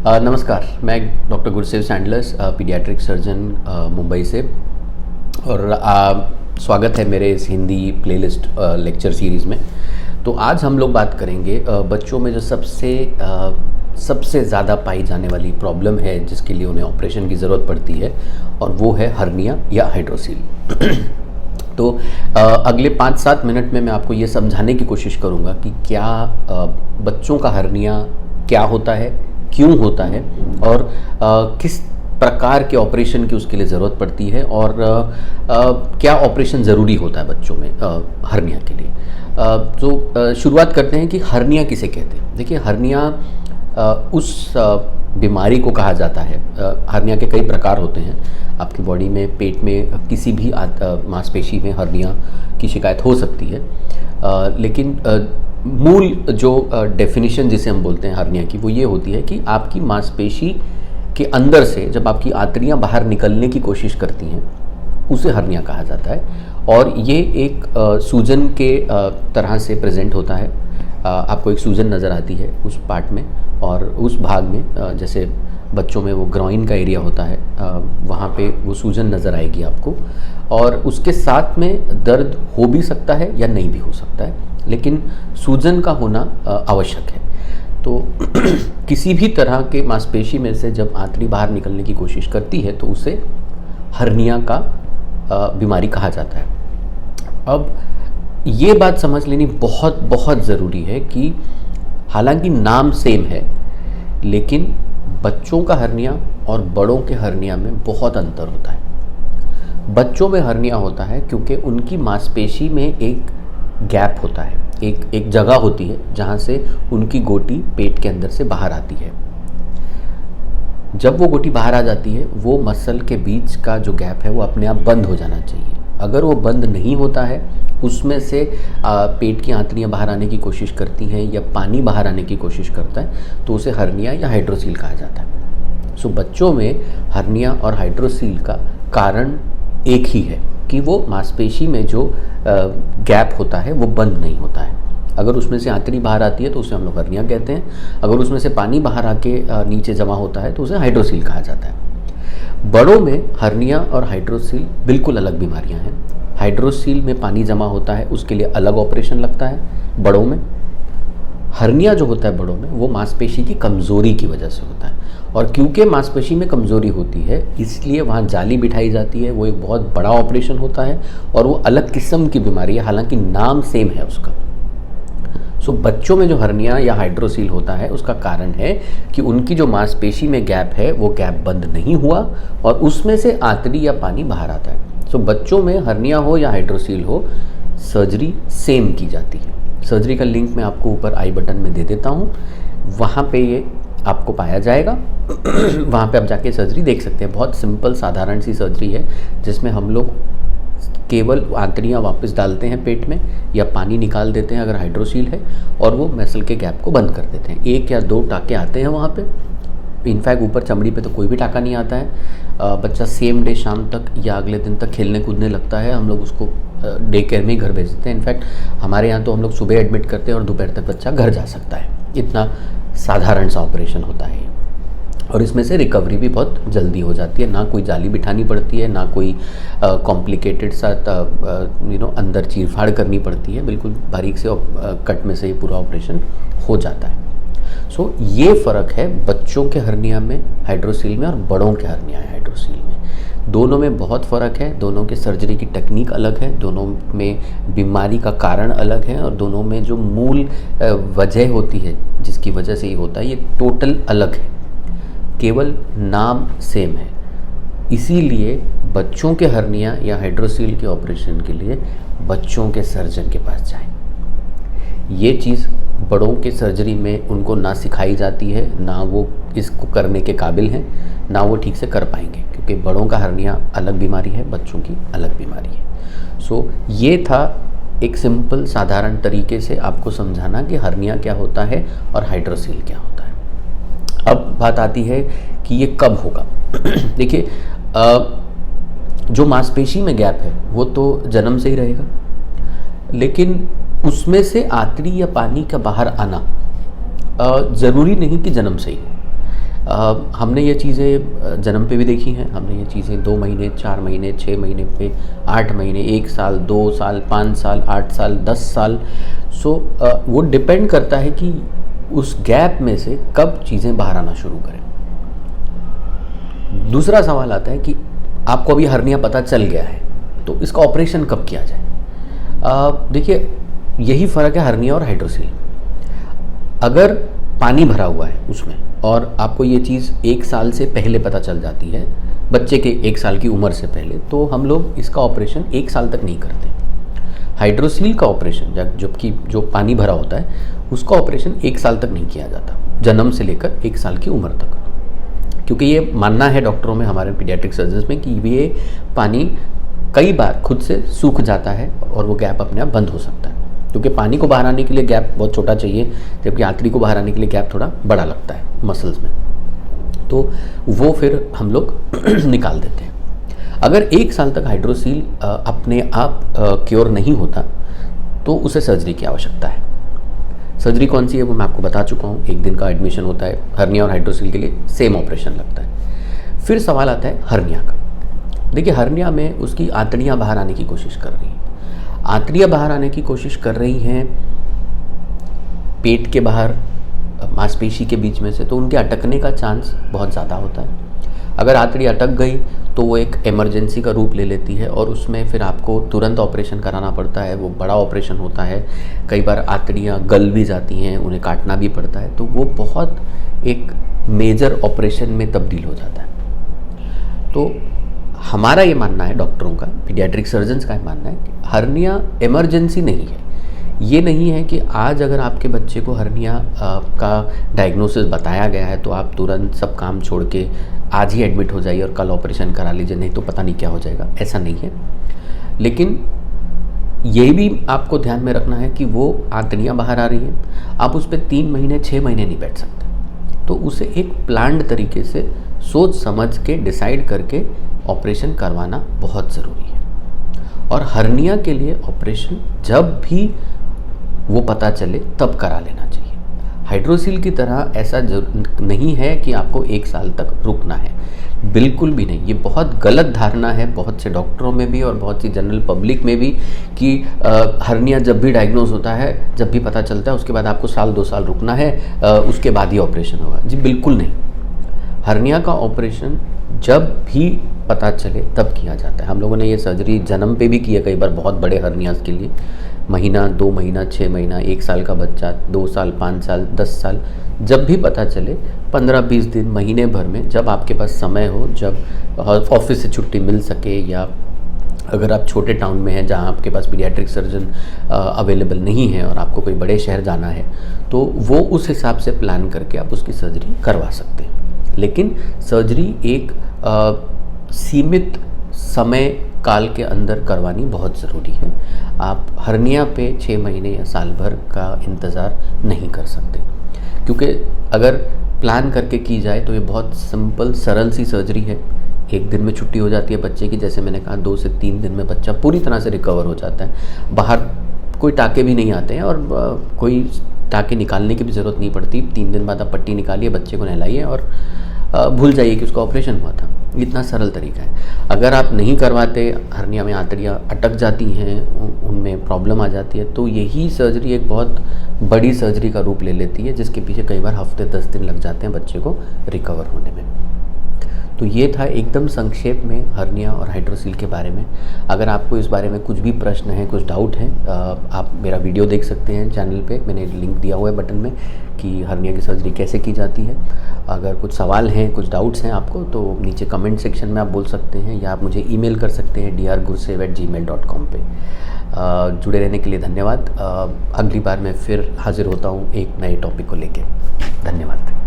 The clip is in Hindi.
नमस्कार, मैं doctor Gursev सैंडलर्स paediatric surgeon Mumbai से। और स्वागत है मेरे इस हिंदी प्लेलिस्ट लेक्चर सीरीज़ में। तो आज हम लोग बात करेंगे बच्चों में जो सबसे ज़्यादा पाई जाने वाली प्रॉब्लम है जिसके लिए उन्हें ऑपरेशन की ज़रूरत पड़ती है, और वो है हर्निया या हाइड्रोसील। तो अगले 5-7 मिनट में मैं आपको ये समझाने की कोशिश करूँगा कि क्या बच्चों का हर्निया क्या होता है, क्यों होता है, और किस प्रकार के ऑपरेशन की उसके लिए ज़रूरत पड़ती है, और क्या ऑपरेशन ज़रूरी होता है बच्चों में हर्निया के लिए। तो शुरुआत करते हैं कि हर्निया किसे कहते हैं। देखिए, हर्निया उस बीमारी को कहा जाता है। हर्निया के कई प्रकार होते हैं। आपकी बॉडी में, पेट में किसी भी मांसपेशी में हर्निया की शिकायत हो सकती है, लेकिन मूल जो डेफिनेशन जिसे हम बोलते हैं हर्निया की, वो ये होती है कि आपकी मांसपेशी के अंदर से जब आपकी आंतड़ियाँ बाहर निकलने की कोशिश करती हैं, उसे हर्निया कहा जाता है। और ये एक सूजन के तरह से प्रेजेंट होता है। आपको एक सूजन नज़र आती है उस पार्ट में, और उस भाग में जैसे बच्चों में वो ग्रॉइन का एरिया होता है, वहाँ पे वो सूजन नज़र आएगी आपको। और उसके साथ में दर्द हो भी सकता है या नहीं भी हो सकता है, लेकिन सूजन का होना आवश्यक है। तो किसी भी तरह के मांसपेशी में से जब आंतड़ी बाहर निकलने की कोशिश करती है तो उसे हर्निया का बीमारी कहा जाता है। अब ये बात समझ लेनी बहुत बहुत ज़रूरी है कि हालांकि नाम सेम है, लेकिन बच्चों का हर्निया और बड़ों के हर्निया में बहुत अंतर होता है। बच्चों में हर्निया होता है क्योंकि उनकी मांसपेशी में एक गैप होता है, एक जगह होती है जहाँ से उनकी गोटी पेट के अंदर से बाहर आती है। जब वो गोटी बाहर आ जाती है, वो मसल के बीच का जो गैप है वो अपने आप बंद हो जाना चाहिए। अगर वो बंद नहीं होता है, उसमें से पेट की आंतड़ियाँ बाहर आने की कोशिश करती हैं या पानी बाहर आने की कोशिश करता है, तो उसे हर्निया या हाइड्रोसील कहा जाता है। सो बच्चों में हर्निया और हाइड्रोसील का कारण एक ही है कि वो मांसपेशी में जो गैप होता है वो बंद नहीं होता है। अगर उसमें से आंतड़ी बाहर आती है तो उसे हम लोग हर्निया कहते हैं। अगर उसमें से पानी बाहर आके नीचे जमा होता है तो उसे हाइड्रोसील कहा जाता है। बड़ों में हर्निया और हाइड्रोसील बिल्कुल अलग बीमारियां हैं। हाइड्रोसील में पानी जमा होता है, उसके लिए अलग ऑपरेशन लगता है बड़ों में। हर्निया जो होता है बड़ों में, वो मांसपेशी की कमज़ोरी की वजह से होता है, और क्योंकि मांसपेशी में कमज़ोरी होती है इसलिए वहाँ जाली बिठाई जाती है। वो एक बहुत बड़ा ऑपरेशन होता है और वो अलग किस्म की बीमारी है, हालांकि नाम सेम है उसका। सो बच्चों में जो हर्निया या हाइड्रोसील होता है उसका कारण है कि उनकी जो मांसपेशी में गैप है वो गैप बंद नहीं हुआ और उसमें से आंतड़ी या पानी बाहर आता है। सो बच्चों में हर्निया हो या हाइड्रोसील हो, सर्जरी सेम की जाती है। सर्जरी का लिंक मैं आपको ऊपर आई बटन में दे देता हूँ, वहाँ पे ये आपको पाया जाएगा। वहाँ पे आप जाके सर्जरी देख सकते हैं। बहुत सिंपल साधारण सी सर्जरी है जिसमें हम लोग केवल आंतड़ियाँ वापस डालते हैं पेट में, या पानी निकाल देते हैं अगर हाइड्रोसील है, और वो मसल के गैप को बंद कर देते हैं। 1 या 2 टाँके आते हैं वहाँ पे। इनफैक्ट ऊपर चमड़ी पे तो कोई भी टाँका नहीं आता है। बच्चा सेम डे शाम तक या अगले दिन तक खेलने कूदने लगता है, हम लोग उसको डे केयर में ही घर भेज देते हैं। इनफैक्ट हमारे यहाँ तो हम लोग सुबह एडमिट करते हैं और दोपहर तक बच्चा घर जा सकता है। इतना साधारण सा ऑपरेशन होता है, और इसमें से रिकवरी भी बहुत जल्दी हो जाती है। ना कोई जाली बिठानी पड़ती है, ना कोई कॉम्प्लिकेटेड सा अंदर चीरफाड़ करनी पड़ती है। बिल्कुल बारीक से कट में से ही पूरा ऑपरेशन हो जाता है। सो ये फ़र्क है बच्चों के हर्निया में हाइड्रोसील में और बड़ों के हर्निया हाइड्रोसील में। दोनों में बहुत फ़र्क है। दोनों के सर्जरी की टेक्निक अलग है, दोनों में बीमारी का कारण अलग है, और दोनों में जो मूल वजह होती है जिसकी वजह से ये होता है, ये टोटल अलग है। केवल नाम सेम है। इसीलिए बच्चों के हर्निया या हाइड्रोसील के ऑपरेशन के लिए बच्चों के सर्जन के पास जाएं। ये चीज़ बड़ों के सर्जरी में उनको ना सिखाई जाती है, ना वो इसको करने के काबिल हैं, ना वो ठीक से कर पाएंगे, क्योंकि बड़ों का हर्निया अलग बीमारी है, बच्चों की अलग बीमारी है। सो ये था एक सिंपल साधारण तरीके से आपको समझाना कि हर्निया क्या होता है और हाइड्रोसील क्या होता है। अब बात आती है कि ये कब होगा। देखिए, जो मांसपेशी में गैप है वो तो जन्म से ही रहेगा, लेकिन उसमें से आंतड़ी या पानी का बाहर आना ज़रूरी नहीं कि जन्म से ही हो। हमने ये चीज़ें जन्म पे भी देखी हैं, हमने ये चीज़ें 2 महीने, 4 महीने, 6 महीने पे, 8 महीने, 1 साल, 2 साल, 5 साल, 8 साल, 10 साल। सो वो डिपेंड करता है कि उस गैप में से कब चीज़ें बाहर आना शुरू करें। दूसरा सवाल आता है कि आपको अभी हर्निया पता चल गया है, तो इसका ऑपरेशन कब किया जाए? देखिए, यही फ़र्क है हर्निया और हाइड्रोसील। अगर पानी भरा हुआ है उसमें और आपको ये चीज़ 1 साल से पहले पता चल जाती है, बच्चे के 1 साल की उम्र से पहले, तो हम लोग इसका ऑपरेशन 1 साल तक नहीं करते। हाइड्रोसील का ऑपरेशन, जबकि जो पानी भरा होता है उसका ऑपरेशन 1 साल तक नहीं किया जाता, जन्म से लेकर 1 साल की उम्र तक, क्योंकि ये मानना है डॉक्टरों में, हमारे पीडियाट्रिक सर्जन्स में, कि ये पानी कई बार खुद से सूख जाता है और वो गैप अपने आप बंद हो सकता है, क्योंकि पानी को बाहर आने के लिए गैप बहुत छोटा चाहिए, जबकि आंतड़ी को बाहर आने के लिए गैप थोड़ा बड़ा लगता है मसल्स में, तो वो फिर हम लोग निकाल देते हैं। अगर 1 साल तक हाइड्रोसील अपने आप क्योर नहीं होता तो उसे सर्जरी की आवश्यकता है। सर्जरी कौन सी है वो मैं आपको बता चुका हूँ। 1 दिन का एडमिशन होता है। हर्निया और हाइड्रोसील के लिए सेम ऑपरेशन लगता है। फिर सवाल आता है हर्निया का। देखिए, हर्निया में उसकी आंतड़ियाँ बाहर आने की कोशिश कर रही हैं। आंतड़ियाँ बाहर आने की कोशिश कर रही हैं पेट के बाहर, मांसपेशी के बीच में से, तो उनके अटकने का चांस बहुत ज़्यादा होता है। अगर आंतड़ी अटक गई तो वो एक इमरजेंसी का रूप ले लेती है और उसमें फिर आपको तुरंत ऑपरेशन कराना पड़ता है। वो बड़ा ऑपरेशन होता है। कई बार आंतड़ियाँ गल भी जाती हैं, उन्हें काटना भी पड़ता है, तो वो बहुत एक मेजर ऑपरेशन में तब्दील हो जाता है। तो हमारा ये मानना है, डॉक्टरों का, पीडियाट्रिक सर्जन्स का मानना है कि हर्निया इमरजेंसी नहीं है। ये नहीं है कि आज अगर आपके बच्चे को हर्निया का डायग्नोसिस बताया गया है तो आप तुरंत सब काम छोड़ के आज ही एडमिट हो जाइए और कल ऑपरेशन करा लीजिए, नहीं तो पता नहीं क्या हो जाएगा। ऐसा नहीं है। लेकिन ये भी आपको ध्यान में रखना है कि वो आंतड़ियाँ बाहर आ रही हैं, आप उस पर 3 महीने 6 महीने नहीं बैठ सकते। तो उसे एक प्लान्ड तरीके से सोच समझ के डिसाइड करके ऑपरेशन करवाना बहुत ज़रूरी है। और हर्निया के लिए ऑपरेशन जब भी वो पता चले तब करा लेना चाहिए। हाइड्रोसील की तरह ऐसा नहीं है कि आपको 1 साल तक रुकना है, बिल्कुल भी नहीं। ये बहुत गलत धारणा है बहुत से डॉक्टरों में भी और बहुत सी जनरल पब्लिक में भी कि हर्निया जब भी डायग्नोज होता है, जब भी पता चलता है, उसके बाद आपको 1-2 साल रुकना है, उसके बाद ही ऑपरेशन होगा। जी बिल्कुल नहीं। हर्निया का ऑपरेशन जब भी पता चले तब किया जाता है। हम लोगों ने ये सर्जरी जन्म पे भी की है कई बार, बहुत बड़े हर्नियाज के लिए। महीना, 2 महीना, 6 महीना, 1 साल का बच्चा, 2 साल, 5 साल, 10 साल, जब भी पता चले, 15-20 दिन, महीने भर में, जब आपके पास समय हो, जब ऑफिस से छुट्टी मिल सके, या अगर आप छोटे टाउन में हैं जहाँ आपके पास पीडियाट्रिक सर्जन अवेलेबल नहीं है और आपको कोई बड़े शहर जाना है, तो वो उस हिसाब से प्लान करके आप उसकी सर्जरी करवा सकते हैं। लेकिन सर्जरी एक सीमित समय काल के अंदर करवानी बहुत ज़रूरी है। आप हर्निया पे 6 महीने या साल भर का इंतज़ार नहीं कर सकते, क्योंकि अगर प्लान करके की जाए तो ये बहुत सिंपल सरल सी सर्जरी है। 1 दिन में छुट्टी हो जाती है बच्चे की, जैसे मैंने कहा 2 से 3 दिन में बच्चा पूरी तरह से रिकवर हो जाता है। बाहर कोई टाँके भी नहीं आते हैं और कोई टाँके निकालने की भी ज़रूरत नहीं पड़ती। 3 दिन बाद आप पट्टी निकालिए, बच्चे को नहलाइए और भूल जाइए कि उसका ऑपरेशन हुआ था। इतना सरल तरीका है। अगर आप नहीं करवाते, हर्निया में आंतड़ियाँ अटक जाती हैं, उनमें प्रॉब्लम आ जाती है, तो यही सर्जरी एक बहुत बड़ी सर्जरी का रूप ले लेती है, जिसके पीछे कई बार हफ्ते 10 दिन लग जाते हैं बच्चे को रिकवर होने में। तो ये था एकदम संक्षेप में हर्निया और हाइड्रोसील के बारे में। अगर आपको इस बारे में कुछ भी प्रश्न है, कुछ डाउट है, आप मेरा वीडियो देख सकते हैं चैनल पे, मैंने लिंक दिया हुआ है बटन में कि हर्निया की सर्जरी कैसे की जाती है। अगर कुछ सवाल हैं, कुछ डाउट्स हैं आपको, तो नीचे कमेंट सेक्शन में आप बोल सकते हैं, या आप मुझे ईमेल कर सकते हैं drgursev@gmail.com पे। जुड़े रहने के लिए धन्यवाद। अगली बार मैं फिर हाजिर होता हूँ एक नए टॉपिक को लेके। धन्यवाद।